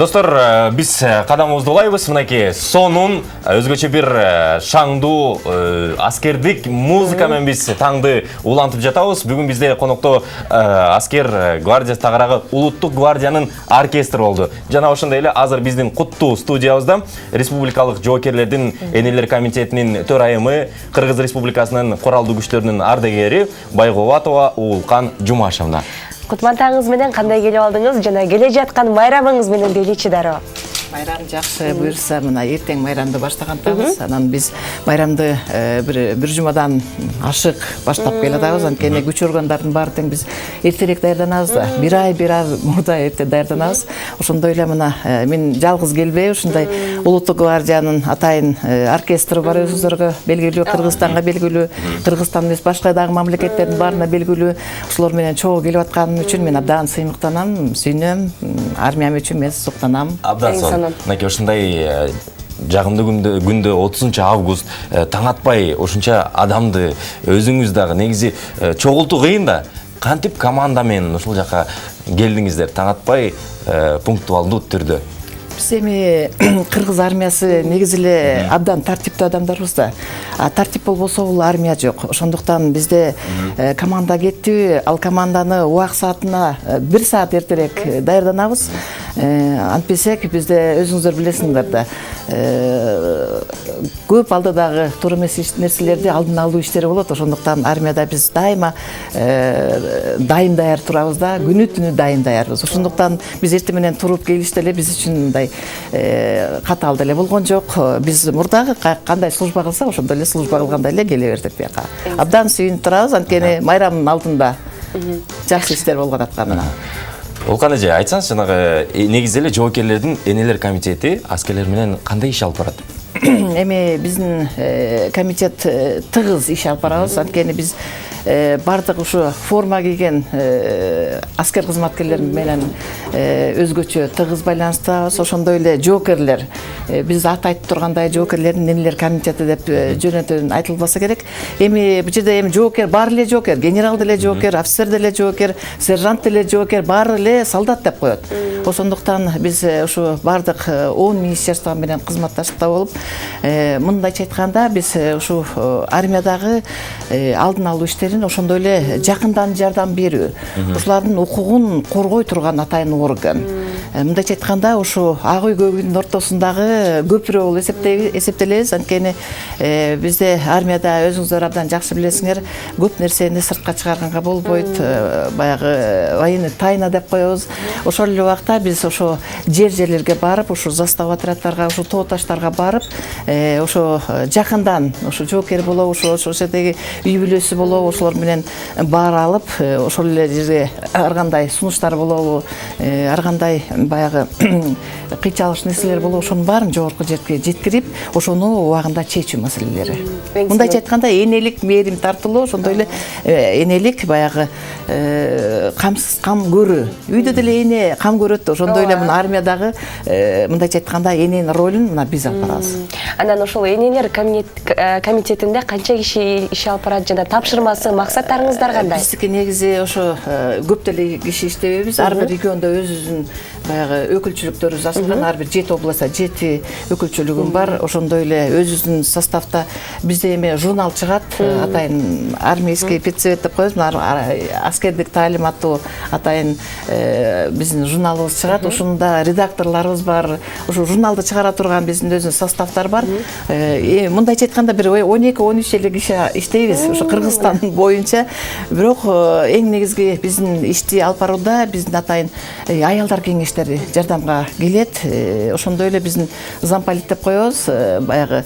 Достор, биз кадамыбызды улайбыз. Мынакей сонун өзгөчө бир шаңдуу аскердик музыка менен биз таңды улантып жатабыз. Бүгүн бизде конокто аскер гвардия тагырагы улуттук гвардиянын оркестрі болду. Жана ошондой эле азыр биздин куттуу студиябызда республикалык жоокерлердин энелер комитетинин төрайымы, Кыргыз Республикасынын коралдуу күчтөрүнүн ардагери Байгубатова Уулкан Жумашевна. Кутмантаңыз менен кандай келип алдыңыз жана келе жаткан майрамыңыз менен дейличи дароо. Майрам жакшы буюрса, мына эртең майрамды баштагандабыз. Анан биз майрамды бир жумадан ашык баштап келатабыз. Анткени күч органдардын баары тең биз эртерээк даярданабыз да. Бир ай мурда эрте даярданабыз. Ошондой эле мына мен жалгыз келбей, ушундай улуттук гвардиянын атайын оркестрі бар, өзүңүздарга белгилүү, Кыргызстанга белгилүү, Кыргызстан эмес башка дагы мамлекеттердин баарына белгилүү. Ошолор менен чогуу келип атканым үчүн мен абдан сыймыктанам, сүйүнөм. Армиям үчүн мен суктанам. Мынакей ушундай жагымдуу күндө 30 август таң атпай ушунча адамды өзүңүз дагы негизи чогултуу кыйын да. Кантип команда менен ушул жака келдиңиздер таң атпай пунктуалдуу түрдө? Биз эми Кыргыз армиясы негизи эле абдан тартиптүү адамдарбыз да. Тартип болбосо бул армия жок. Ошондуктан бизде команда кетти, ал команданы убак саатына 1 саат эртерээк даярданабыз. Антпесек бизде өзүңүздөр билесиңер да. Көп алдыдагы туура эмес нерселерди алдын алуу иштери болот. Ошондуктан армияда биз дайыма дайым даяр турабыз да, күнү түнү дайым даярбыз. Ошондуктан биз эртең менен туруп келиште эле биз үчүн мындай катаал деле болгон жок. Биз мурдагы кандай служба кылсак, ошондой эле служба кылгандай эле келе бердик бияка. Абдан сүйүнүп турабыз, анткени майрамдын алдында жакшы иштер болгон атканына. Уулкан эже, айтсаңыз, жанагы негизи эле жоокерлердин энелер комитети аскерлер менен кандай иш алып барат? Эми биздин комитет тыгыз иш алып барабыз, анткени биз бардык ушу форма кийген аскер кызматкерлер менен өзгөчө тыгыз байланыштабыз. Ошондой эле жоокерлер, биз аты айтып тургандай жоокерлердин энелер комитети деп жөнөтөн айтылбаса керек. Эми бул жерде жоокер баары эле жоокер, генерал деле жоокер, офицер деле жоокер, сержант деле жоокер, баары эле солдат деп коет. Ошондуктан биз ушу бардык 10 министерство менен кызматташтыкта болуп, мындайча айтканда биз ушу армиядагы алдын алуу иштерин ошондой эле жакындан жардам берүү, ушулардын укугун коргой турган атайын орган. Мындайча айтканда ушу ак үй көгүнүн ортосундагы көпүрө болуп эсептелебиз. Анткени бизде армияда өзүңүздөр абдан жакшы билесиңер, көп нерсени сыртка чыгарганга болбойт. Баягы военный тайна деп коебуз. Ошол эле убакта биз ошо жерлерге барып, ушу застава отрядтарга, ушу тоо таштарга барып, ошо жакындан ушу жоокер болобу, ошо жердеги үй бүлөсү болобу, ошолор менен баар алып, ошол эле жерде ар кандай сунуштар болобу, ар кандай баягы кыйчалыш нерселер болобу, ошонун баарын жогорку жерге жеткирип, ошону убагында чечүү маселелери. Мындайча айтканда энелик мээрим тартылуу, ошондой эле энелик баягы кам көрүү. Үйдө деле эне кам көрөт, ошондой эле мына армиядагы мындайча айтканда эненин ролун мына биз алып барабыз. Анан ошол энелер комитетинде канча киши иш алып барат жана тапшырмасы, максаттарыңыздар кандай? Биздики негизи ошо көп деле киши иштебейбиз. Ар бир региондо өзүнүн баягы өкүлчүлүктөрүбүз ачылган, ар бир 7 областта 7 өкүлчүлүгүм бар. Ошондой эле өзүбүздүн составда бизде эми журнал чыгат, атайын армейский педсовет деп коебуз, аскердик таалим аттуу атайын биздин журналыбыз чыгат. Ошондо редакторлорубуз бар. Ошо журналды чыгара турган биздин өзүнүн составдар бар. Мындайча айтканда бир 12-13 эле киши иштейбиз ошо Кыргызстан боюнча. Бирок эң негизги биздин ишти алып барууда биздин атайын аялдар кеңештери жардамга келет. Ошондой эле биздин замполит деп коебуз, баягы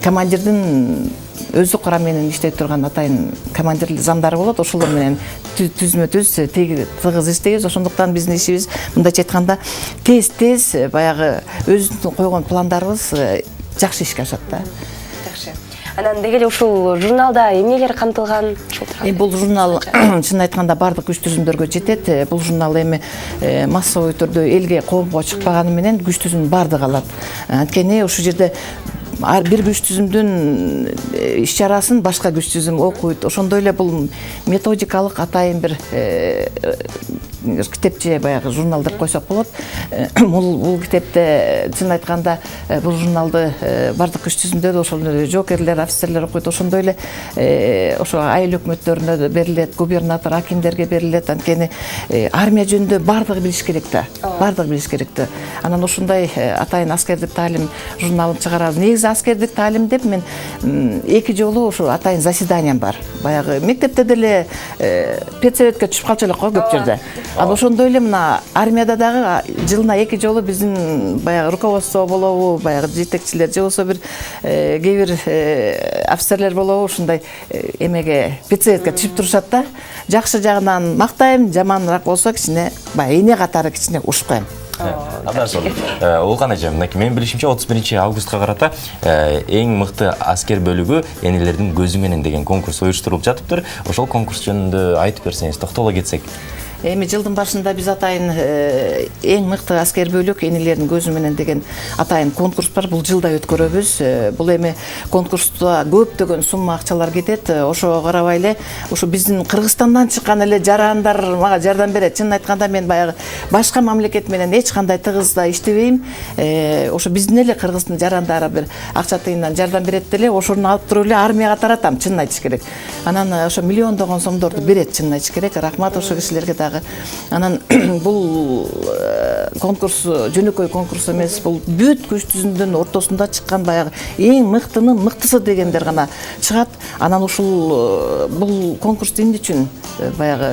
командирдин өзү курам менен иштей турган атайын командир замдары болот. Ошолор менен түзмө-түз тыгыз иштейбиз. Ошондуктан биздин ишибиз мындайча айтканда тез баягы өзүбүздүн койгон пландарыбыз жакшы ишке ашат да. Жакшы. Анан деги эле ушул журналда эмнелер камтылган? Бул журнал чын айтканда бардык күч түзүмдөргө жетет. Бул журнал эми массовый түрдө элге, коомго чыкпаганы менен күч түзүмдүн бардыгы алат. Анткени ушул жерде бир күч түзүмдүн иш чарасын башка күч түзүм окуйт. Ошондой эле бул методикалык атайын бир китепче баягы журнал деп койсок болот. Бул китепте чын айтканда бул журналды бардык күч түзүмдө ошол жоокерлер, офицерлер окуйт. Ошондой эле ошо айыл өкмөттөрүнө берилет, губернатор, акимдерге берилет. Анткени армия жөнүндө бардыгы билиш керек да. Бардыгы билиш керек да. Анан ошондой атайын аскердик таалим журналын чыгарабыз. Негизи аскердик таалим деп мен 2 жолу ошо атайын заседаниям бар. Баягы мектепте деле педсоветке түшүп калчу элек көп жерде. Ал ошондой эле мына армияда дагы жылына 2 жолу биздин баягы руководство болобу, баягы жетекчилер же болсо бир кээ бир офицерлер болобу ушундай эмеге педсоветке түшүп турушат да. Жакшы жагынан мактайм, жаманыраак болсо кичине баягы эне катары кичине ушуп коем. Абдан сонун. Улган эжем, мынакей менин билишимче 31 августка карата эң мыкты аскер бөлүгү энелердин көзү менен деген конкурс уюштурулуп жатыптыр. Ошол конкурс жөнүндө айтып берсеңиз, токтоло кетсек. Эми жылдын башында биз атайын эң мыкты аскер бөлүк энелердин көзү менен деген атайын конкурс бар. Бул жылда өткөрөбүз. Бул эми конкурста көптөгөн сумма акчалар кетет. Ошого карабай эле ушу биздин Кыргызстандан чыккан эле жарандар мага жардам берет. Чын айтканда мен баягы башка мамлекет менен эч кандай тыгыз да иштебейм. Ошо биздин эле Кыргыздын жарандары бир акча тыйындан жардам берет деле, ошону алып туруп эле армияга таратам, чын айтыш керек. Анан ошо миллиондогон сомдорду берет, чын айтыш керек. Рахмат ошо кишилерге да. Анан бул конкурс жөнөкөй конкурс эмес, бул бүт күч түзүмдүн ортосунда чыккан баягы эң мыктынын мыктысы дегендер гана чыгат. Анан ушул бул конкурсту эмне үчүн баягы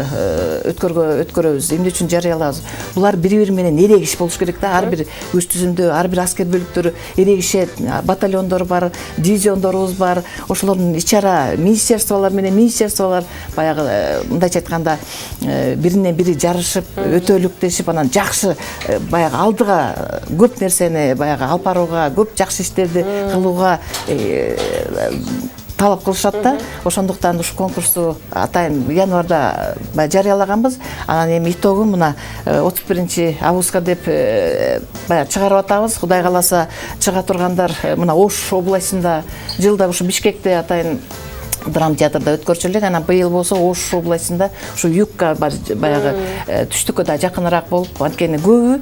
өткөрөбүз, эмне үчүн жарыялабыз? Булар бири-бири менен эрегиш болуш керек да. Ар бир күч түзүмдө, ар бир аскер бөлүктөрү эрегишет, батальондор бар, дивизиондорубуз бар. Ошолордун ичара министерстволор менен министерстволор баягы мындайча айтканда биринен бири жарышып, өтөлүктешип, анан жакшы баягы алдыга көп нерсени баягы алып барууга, көп жакшы иштерди кылууга талап кылышат да. Ошондуктан ушу конкурсту атайын январда жарыялаганбыз. Анан эми итогу мына 31 августка деп баягы чыгарып атабыз. Кудай кааласа чыга тургандар мына Ош областында, жылда ушу Бишкекте атайын драма театрда өткөрчү элек. Анан быйыл болсо Ош областында ушу югка баягы түштүккө да жакыныраак болуп, анткени көбү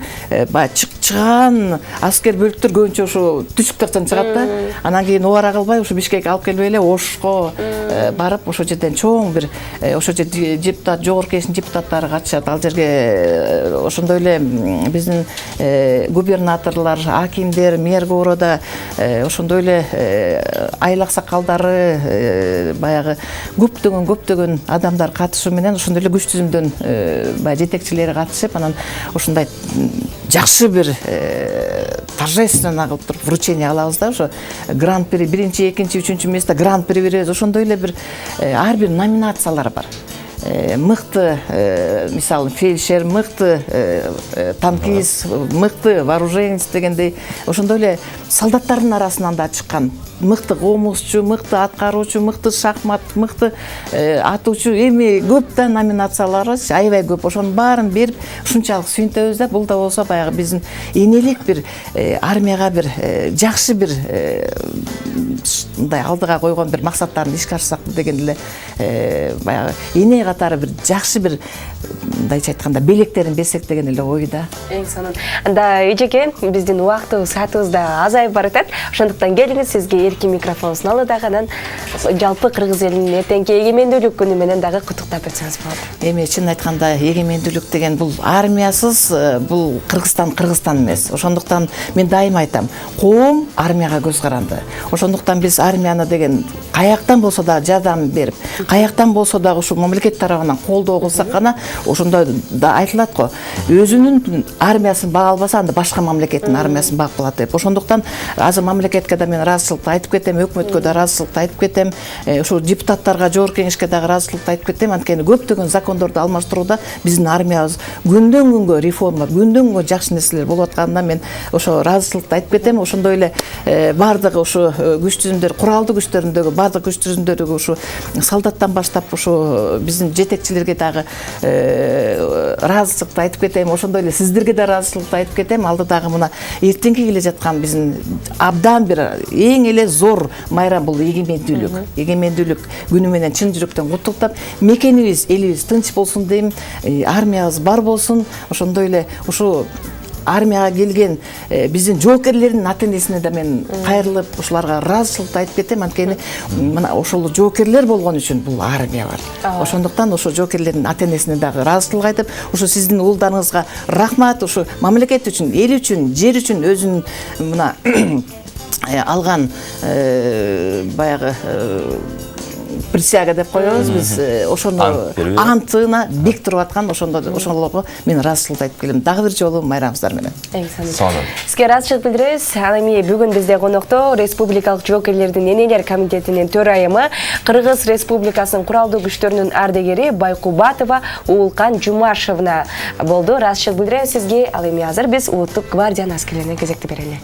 баягы чыган аскер бөлүктөр көбүнчө ушу түштүк жактан чыгат да. Анан кийин убара кылбай ушу Бишкекке алып келбей эле Ошко барып, ошол жерден чоң бир ошол жерде депутат, жогорку кеңештин депутаттары катышат. Ал жерге ошондой эле биздин губернаторлор, акимдер, мэр города, ошондой эле айыл аксакалдары, баягы көптөгөн адамдар катышуу менен ошондой эле күч түзүмдөн баягы жетекчилери катышып, анан ушундай жакшы бир торжественно кылып туруп вручение алабыз да. Ошо гран-при 1, 2, 3 место гран-при беребиз. Ошондой эле бир ар бир номинациялар бар. Мыкты, мисалы, фельдшер, мыкты танкист, мыкты вооруженец дегендей, ошондой эле солдаттардын арасынан да чыккан мыкты комузчу, мыкты аткаруучу, мыкты шахмат, мыкты атуучу, эми көп да номинациялар, аябай көп. Ошонун баарын берип, ушунчалык сүйүнтөбүз да. Бул да болсо баягы биздин энелик бир армияга бир жакшы бир мындай алдыга койгон бир максаттарын ишке ашырсак деген эле баягы эне катары бир жакшы бир мындайча айтканда белектерин берсек деген эле ой да. Эң сонун. Анда эжеке, биздин убактыбыз, саатыбыз да азайып баратат. Ошондуктан келиңиз, сизге эркин микрофон суналы дагы, анан жалпы кыргыз элинин эртеңки эгемендүүлүк күнү менен дагы куттуктап өтсөңүз болот. Эми чын айтканда эгемендүүлүк деген бул армиясыз бул Кыргызстан эмес. Ошондуктан мен дайыма айтам, коом армияга көз каранды. Ошондуктан биз армияны деген каяктан болсо да жардам берип, каяктан болсо да ушу мамлекет тарабынан колдоо кылсак гана, ошондо да айтылат го, өзүнүн армиясын бага албаса, анда башка мамлекеттин армиясын багып калат деп. Ошондуктан азыр мамлекетке да мен ыраазычылыкты айтып кетем, өкмөткө да ыраазычылыкты айтып кетем, ошо депутаттарга, жогорку кеңешке да ыраазычылыкты айтып кетем. Анткени көптөгөн закондорду алмаштырууда биздин армиябыз күндөн күнгө реформа, күндөн күнгө жакшы нерселер болуп атканына мен ошо ыраазычылыкты айтып кетем. Ошондой эле бардыгы ошо күч түзүмдөр, куралдуу күчтөрүндөгү бардык күч түзүмдөрүгө ушу солдаттан баштап ушу биздин жетекчилерге дагы ыраазычылыкты айтып кетем, ошондой эле сиздерге да ыраазычылыкты айтып кетем. Алдыдагы мына эртеңки келе жаткан биздин абдан бир эң эле зор майрам бул эгемендүүлүк күнү менен чын жүрөктөн куттуктап, мекенибиз, элибиз тынч болсун дейм, армиябыз бар болсун. Ошондой эле ушу армияга келген биздин жоокерлердин ата-энесине да мен кайрылып, ушуларга ыраазычылыкты айтып кетем. Анткени мына ошол жоокерлер болгон үчүн бул армия бар. Ошондуктан ошо жоокерлердин ата-энесине дагы ыраазычылык айтып, ушу сиздин уулдарыңызга рахмат, ушу мамлекет үчүн, эл үчүн, жер үчүн өзүнүн мына алган баягы присяга деп коебуз биз, ошону антына бек туруп аткан ошолорго мен ыраазычылык айтып келем. Дагы бир жолу майрамыңыздар менен. Сонун. Сизге ыраазычылык билдиребиз. Ал эми бүгүн бизде конокто Республикалык жоокерлердин энелер комитетинин төрайымы, Кыргыз Республикасынын куралдуу күчтөрүнүн ардегери Байкубатова Уулкан Жумашевна болду. Ыраазычылык билдиребиз сизге. Ал эми азыр биз улуттук гвардиянын аскерлерине кезекти берели.